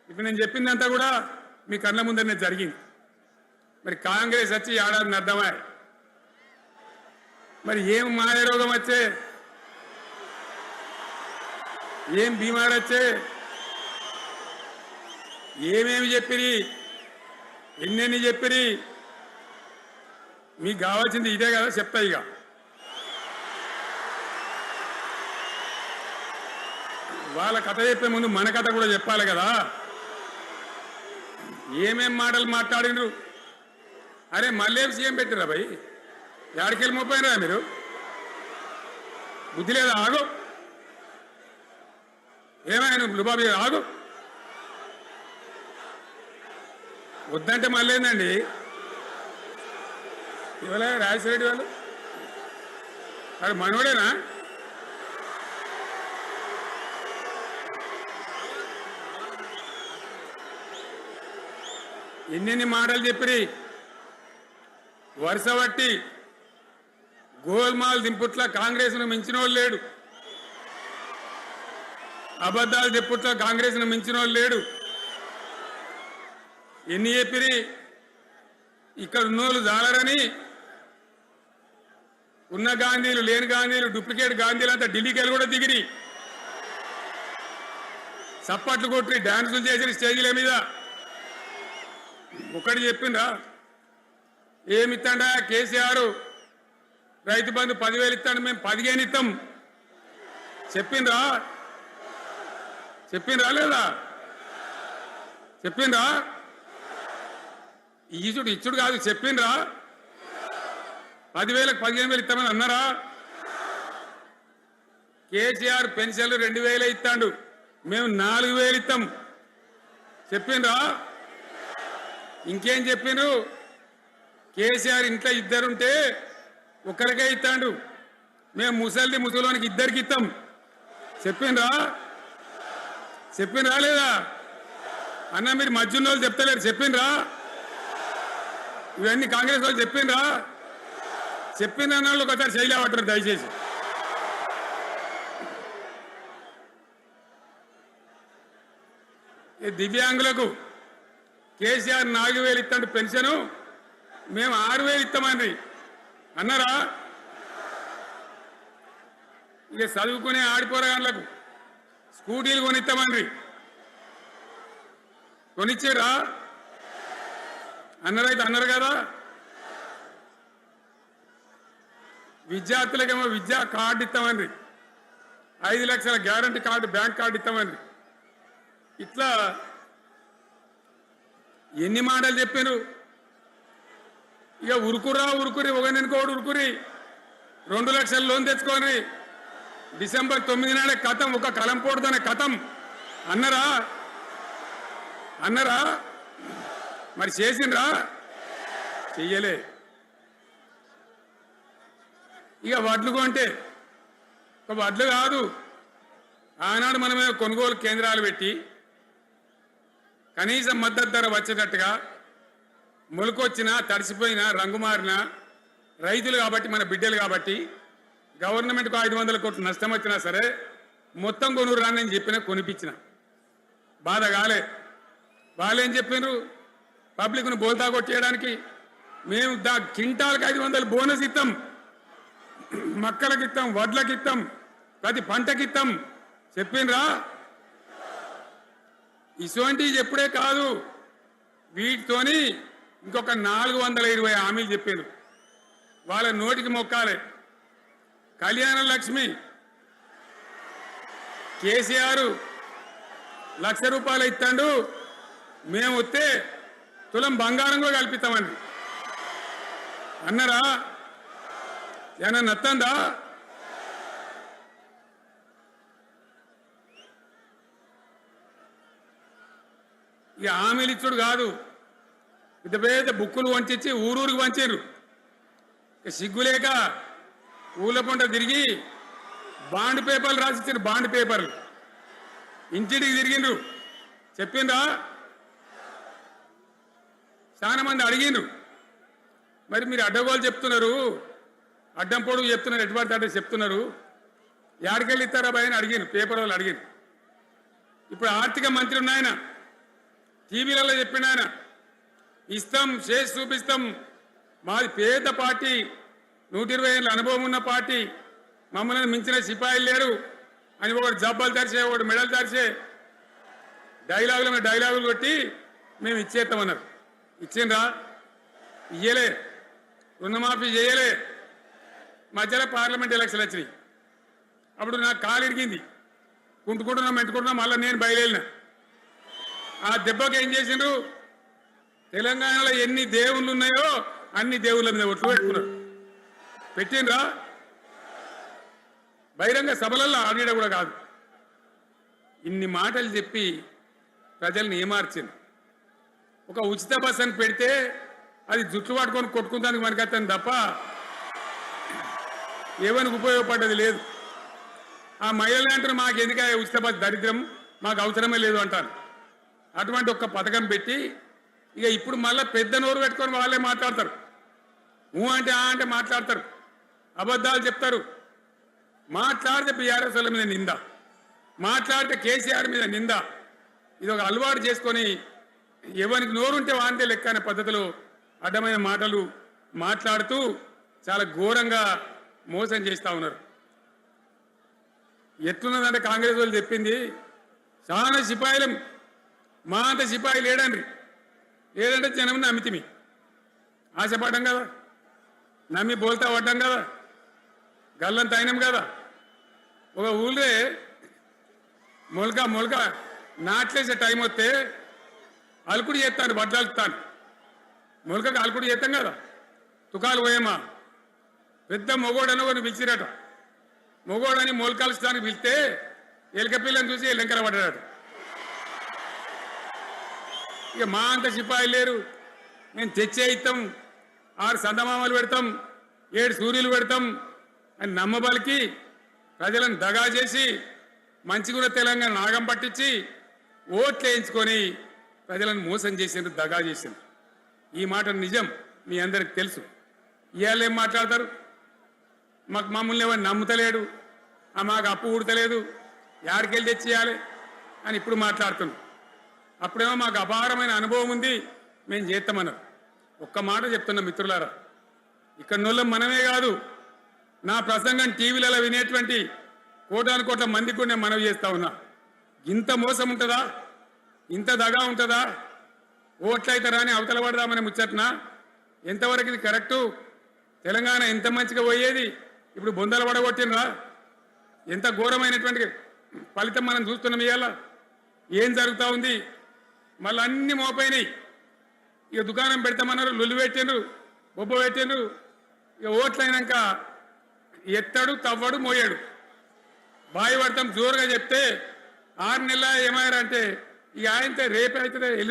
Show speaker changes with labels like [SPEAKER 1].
[SPEAKER 1] ఇప్పుడు నేను చెప్పిందంతా కూడా మీ కళ్ళ ముందరనే జరిగింది. మరి కాంగ్రెస్ వచ్చి ఏడాది అర్థమా, మరి ఏం మాయ రోగం వచ్చే, ఏం బీమారు వచ్చే, ఏమేమి చెప్పిరి, ఎన్నెన్ని చెప్పిరి, మీకు కావాల్సింది ఇదే కదా, చెప్తా. ఇక వాళ్ళ కథ చెప్పే ముందు మన కథ కూడా చెప్పాలి కదా. ఏమేం మాటలు మాట్లాడినరు. అరే మళ్ళీ సీఎం పెట్టిరా భయ్, ఏడకెళ్ళి మోపోయినరా మీరు, బుద్ధి లేదా? ఆగు, ఏమైనా లుబాబీ ఆగు, వద్దంటే మళ్ళీ ఏందండి ఇవాళ రాజశేఖర వాళ్ళు అది మనోడేనా? ఎన్నెన్ని మాటలు చెప్పిరి, వరుస బట్టి గోల్మాల్ దింపుట్ల కాంగ్రెస్ను మించిన వాళ్ళు లేడు, అబద్ధాలు దింపుట్ల కాంగ్రెస్ను మించిన వాళ్ళు లేడు. ఎన్ని చెప్పిరి, ఇక్కడ ఉన్నోళ్ళు జాలరని ఉన్న గాంధీలు లేని గాంధీలు డూప్లికేట్ గాంధీలు అంతా ఢిల్లీకి వెళ్ళి కూడా దిగిరి, చప్పట్లు కొట్టి డాన్సులు చేసిన స్టేజీల మీద. ఒకటి చెప్పిండ్రా, ఏమిత్తాడా కేసీఆర్ రైతు బంధు 10,000 ఇస్తాడు, మేము 15 ఇస్తాం చెప్పిండ్రా? చెప్పిండ్రా లేదా? చెప్పిండ్రా? ఇచ్చుడు కాదు, చెప్పిండ్రా? 10,000కు 15,000 ఇస్తామని అన్నారా? కేసీఆర్ పెన్షన్లు 2,000 ఇస్తాడు, మేము 4,000 ఇస్తాం చెప్పిండ్రా? ఇంకేం చెప్పిండ్రు? కేసీఆర్ ఇంట్లో ఇద్దరుంటే ఒక్కరికే ఇస్తాడు, మేము ముసలోనికి ఇద్దరికి ఇస్తాం చెప్పిండ్రా? చెప్పిండ్రా లేదా అన్న? మీరు మధ్యన్న వాళ్ళు చెప్తలేరు, చెప్పిండ్రా? ఇవన్నీ కాంగ్రెస్ వాళ్ళు చెప్పిండ్రా? చెప్పిండ్ర అన్న వాళ్ళు ఒకసారి శైలి పట్టరు దయచేసి. దివ్యాంగులకు కేసీఆర్ 4,000 ఇస్తాడు పెన్షను, మేము 6,000 ఇస్తామని అన్నారా? ఇక చదువుకునే ఆడిపోరగాళ్ళకు స్కూటీలు కొనిస్తామని కొనిచ్చారా? అన్నారైతే అన్నారు కదా. విద్యార్థులకేమో విద్యా కార్డు ఇస్తామని, 5 లక్షల గ్యారంటీ కార్డు, బ్యాంక్ కార్డు ఇస్తామని. ఇట్లా ఎన్ని మాటలు చెప్పారు. ఇక ఉరుకురి ఒకరినికోడు ఉరుకురి, 2 లక్షల లోన్ తెచ్చుకొని డిసెంబర్ 9 నాడే కథం, ఒక కలంపోడుతోనే కథం అన్నారా? అన్నారా? మరి చేసిండ్రా? చెయ్యలే. ఇక వడ్లు కొంటే వడ్లు కాదు, ఆనాడు మనమే కొనుగోలు కేంద్రాలు పెట్టి కనీసం మద్దతు ధర వచ్చేటట్టుగా, మొలకొచ్చినా తడిసిపోయినా రంగు మారినా రైతులు కాబట్టి, మన బిడ్డలు కాబట్టి, గవర్నమెంట్కు 500 కోట్లు నష్టం వచ్చినా సరే మొత్తం కొనురాని నేను చెప్పినా కొనిపించిన. బాధ కాలే. వాళ్ళేం చెప్పినారు, పబ్లిక్ను బోల్తా కొట్టేయడానికి మేము క్వింటాల్కి 500 బోనస్ ఇస్తాం, మక్కలకి ఇస్తాం, వడ్లకి ఇస్తాం, ప్రతి పంటకి ఇస్తాం చెప్పిండ్రా? ఇటువంటివి చెప్పుడే కాదు, వీటితోని ఇంకొక 420 హామీలు చెప్పారు. వాళ్ళ నోటికి మొక్కాలి. కళ్యాణ లక్ష్మి కేసీఆర్ 1,00,000 రూపాయలు ఇస్తాడు, మేము వస్తే తులం బంగారం కూడా కల్పిస్తామని అన్నారా? ఏమన్నా నత్తందా? ఇక హామీలు ఇచ్చుడు కాదు, పెద్ద పెద్ద బుక్కులు వంచి ఊరూరికి వంచారు. సిగ్గులేక ఊళ్ళ పంట తిరిగి బాండ్ పేపర్లు రాసిచ్చారు, బాండ్ పేపర్లు ఇంటికి తిరిగిండ్రు. చెప్పిండ్రా? చాలా మంది అడిగిండ్రు. మరి మీరు అడ్డగోలు చెప్తున్నారు, అడ్డం పొడుగు చెప్తున్నారు, ఎటువంటి అడ్డ చెప్తున్నారు, యాడికెళ్ళి ఇస్తారా భయ అని అడిగిండ్రు, పేపర్ వాళ్ళు అడిగిండ్రు. ఇప్పుడు ఆర్థిక మంత్రి ఉన్నాయన టీవీలలో చెప్పిన ఆయన ఇస్తాం చేసి చూపిస్తాం, మాది పేద పార్టీ, 120 ఏళ్ళ అనుభవం ఉన్న పార్టీ, మమ్మల్ని మించిన సిపాయిలు లేరు అని ఒకటి జబ్బాలు తెరిచే ఒకటి మెడలు తెరిచే డైలాగులు కొట్టి మేము ఇచ్చేస్తామన్నారు. ఇచ్చిండ్రా? ఇయ్యలే. రుణమాఫీ చేయలే. మధ్యలో పార్లమెంట్ ఎలక్షన్ వచ్చినాయి. అప్పుడు నాకు కాలు ఇరిగింది, మెంటుకుంటున్నా మళ్ళీ నేను బయలుదేరిన. ఆ దెబ్బకి ఏం చేసిండ్రు, తెలంగాణలో ఎన్ని దేవుళ్ళు ఉన్నాయో అన్ని దేవుళ్ళ మీద ఒట్లు పెట్టుకున్నారు. పెట్టిండ్రా? బహిరంగ సభలలో ఆడిడ కూడా కాదు. ఇన్ని మాటలు చెప్పి ప్రజల్ని ఏమార్చింది. ఒక ఉచిత బస్ అని పెడితే అది జుట్లు పట్టుకొని కొట్టుకుందానికి మనకత్తాను తప్ప ఏమనికి ఉపయోగపడ్డది లేదు. ఆ మహిళలు అంటారు మాకు ఎందుకు ఉచిత బస్ దరిద్రం, మాకు అవసరమే లేదు అంటారు. అటువంటి ఒక్క పథకం పెట్టి ఇక ఇప్పుడు మళ్ళీ పెద్ద నోరు పెట్టుకొని వాళ్ళే మాట్లాడతారు. అంటే అంటే మాట్లాడతారు, అబద్ధాలు చెప్తారు. మాట్లాడితే బీఆర్ఎస్ వాళ్ళ మీద నింద, మాట్లాడితే కేసీఆర్ మీద నింద. ఇది ఒక అలవాటు చేసుకొని ఎవరికి నోరుంటే వాంతే లెక్క అనే పద్ధతిలో అడ్డమైన మాటలు మాట్లాడుతూ చాలా ఘోరంగా మోసం చేస్తూ ఉన్నారు. ఎట్లున్నదంటే కాంగ్రెస్ వాళ్ళు చెప్పింది చాలా సిపాయిలం, మా అంత సిపాయి లేడండి. లేదంటే జనం నమ్మితిమి, ఆశపడ్డాం కదా, నమ్మి బోల్తా పడ్డాం కదా, గల్లంత అయినాం కదా. ఒక ఊళ్ళే మొలక నాట్లేసే టైం వస్తే అలుకుడు చేస్తాను, బట్టలుతాను. మొలకకు అలుకుడు చేస్తాం కదా, తుకాలు పోయేమా. పెద్ద మొగోడని కొన్ని పిలిచిరట. మొగోడని మొలకలుస్తానికి పిలిస్తే ఎలక పిల్లని చూసి ఎల్లంకర పడ్డాడట. ఇక మా అంత సిపాయి లేరు, మేము తెచ్చే ఇస్తాం, 6 సందమామలు పెడతాం, 7 సూర్యులు పెడతాం అని నమ్మబలికి ప్రజలను దగా చేసి మంచిగున్న తెలంగాణ నాగం పట్టించి ఓట్లు వేయించుకొని ప్రజలను మోసం చేసిండ్రు, దగా చేసిండ్రు. ఈ మాట నిజం, మీ అందరికి తెలుసు. ఇవాళ ఏం మాట్లాడతారు, మమ్మల్ని ఎవరు నమ్ముతలేడు, మాకు అప్పు ఊడతలేదు, యాడికెళ్ళి తెచ్చియాలి అని ఇప్పుడు మాట్లాడుతున్నాం. అప్పుడేమో మాకు అపారమైన అనుభవం ఉంది, మేము చేస్తామన్నారు. ఒక్క మాట చెప్తున్నా మిత్రులారా, ఇక్కడ నోళ్ళం మనమే కాదు, నా ప్రసంగం టీవీలలో వినేటువంటి కోటాను కోట్ల మందికి కూడా నేను మనవి చేస్తా ఉన్నా. ఇంత మోసం ఉంటుందా, ఇంత దగా ఉంటుందా? ఓట్లయితారా అని అవతల పడదామని ముచ్చట్న ఎంతవరకు ఇది కరెక్టు? తెలంగాణ ఎంత మంచిగా పోయేది, ఇప్పుడు బొందలు పడగొట్టినరా? ఎంత ఘోరమైనటువంటి ఫలితం మనం చూస్తున్నాం. ఇవాళ ఏం జరుగుతూ ఉంది? మళ్ళీ అన్ని మోపైనాయి. ఇక దుకాణం పెడతామన్నారు, లొల్లు పెట్టిండ్రు, బొబ్బ పెట్టిండ్రు. ఇక ఓట్లయినాక ఎత్తడు, తవ్వడు, మోయాడు. బాయి పడతాం జోరుగా చెప్తే 6 నెలల ఏమయ్యారంటే ఇక ఆయనతో రేపు అవుతుంది